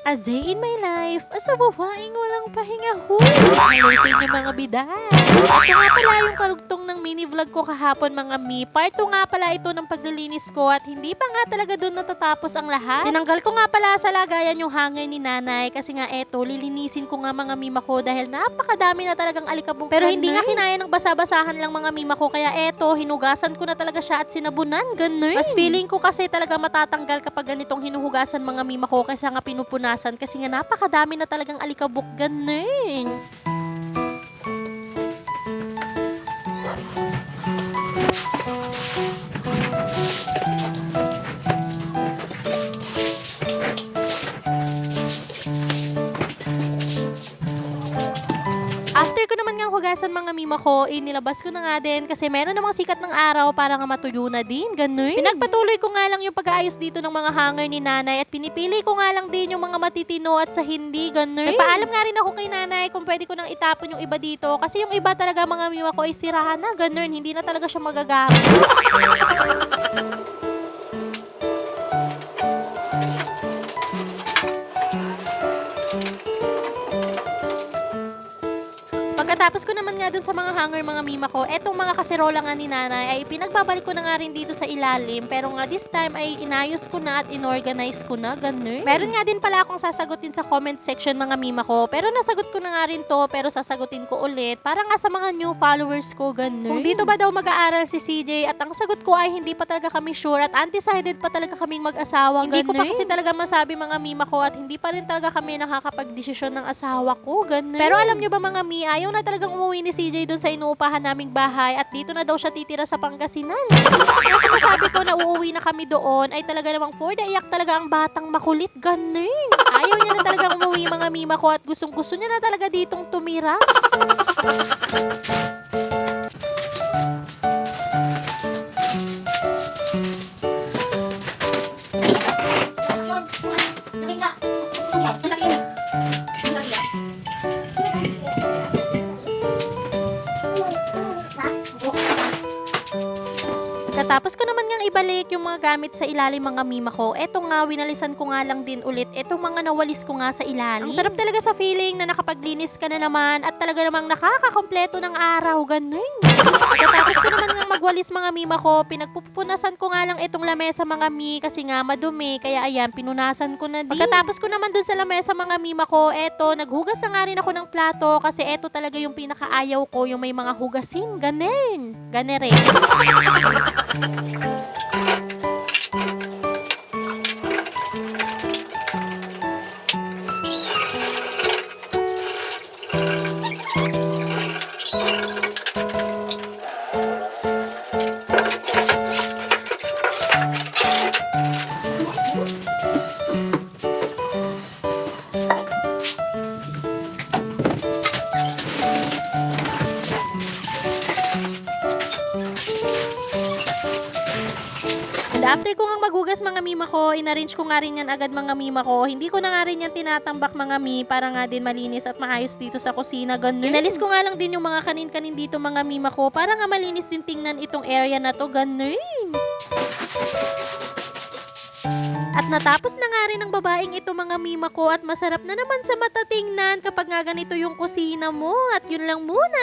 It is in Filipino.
A day in my life, sa babaeng walang pahinga ho. Hello sa inyo mga biday. Ito nga pala yung karugtong ng mini vlog ko kahapon mga mi. Part 2 nga pala ito ng paglilinis ko at hindi pa nga talaga doon natatapos ang lahat. Tinanggal ko nga pala sa lagayan yung hanger ni nanay kasi nga eto, lilinisin ko nga mga mima ko dahil napakadami na talagang alikabong. Pero hindi nga kinaya ng basa-basahan lang mga mima ko kaya eto, hinugasan ko na talaga siya at sinabunan, ganun. Mas feeling ko kasi talaga matatanggal kapag ganitong hinuhugasan mga mima ko kaysa nga pinupunasan kasi nga napakadami na talagang alikabok, ganun. After ko naman nga hugasan mga mima ko, nilabas ko na nga din kasi meron namang sikat ng araw para nga matuyo na din, ganun. Pinagpatuloy ko nga lang yung pag-aayos dito ng mga hanger ni nanay at pinipili ko nga lang din yung mga matitino at sa hindi, ganun. Nagpaalam nga rin ako kay nanay kung pwede ko nang itapon yung iba dito kasi yung iba talaga mga mima ko ay sirahan na, ganun. Hindi na talaga siya magagamit. Pagkatapos ko naman nga dun sa mga hanger mga mima ko, etong mga kaserola nga ni nanay ay pinagbabalik ko na nga rin dito sa ilalim. Pero nga this time ay inayos ko na at inorganize ko na, ganun. Meron nga din pala akong sasagutin sa comment section mga mima ko. Pero nasagot ko na nga rin to, pero sasagutin ko ulit. Para nga sa mga new followers ko, ganun. Kung dito ba daw mag-aaral si CJ at ang sagot ko ay hindi pa talaga kami sure at undecided pa talaga kaming mag-asawa, ganun. Hindi ko pa kasi talaga masabi mga mima ko at hindi pa rin talaga kami nakakapag-desisyon ng asawa ko, ganun. Pero alam nyo ba mga mi, ayaw na talagang umuwi ni CJ doon sa inuupahan naming bahay at dito na daw siya titira sa Pangasinan. Kaya sinasabi ko na uuwi na kami doon ay talaga namang for the iyak talaga ang batang makulit, ganun. Ayaw niya na talagang umuwi mga mima ko at gustong gusto niya na talaga ditong tumira. Tapos ko naman ngang ibalik yung mga gamit sa ilalim mga mima ko. Eto nga, winalisan ko nga lang din ulit. Etong mga nawalis ko nga sa ilalim. Ang sarap talaga sa feeling na nakapaglinis ka na naman at talaga namang nakakakompleto ng araw. Ganun. Pagkatapos ko naman ngang magwalis mga mima ko, pinagpupunasan ko nga lang itong lamesa mga mi kasi nga madumi. Kaya ayan, pinunasan ko na din. Pagkatapos ko naman dun sa lamesa mga mima ko, eto, naghugas na nga rin ako ng plato kasi eto talaga yung pinakaayaw ko, yung may mga hugasin. Ganun. Ganere. After ko nga maghugas mga mima ko, inarrange ko nga rin yan agad mga mima ko. Hindi ko na nga rin yan tinatambak mga mi para nga din malinis at maayos dito sa kusina. Ganun. Inalis ko nga lang din yung mga kanin-kanin dito mga mima ko para nga malinis din tingnan itong area na to. Ganun. At natapos na nga rin ang babaeng ito mga mima ko at masarap na naman sa mata tingnan kapag nga ganito yung kusina mo. At yun lang muna.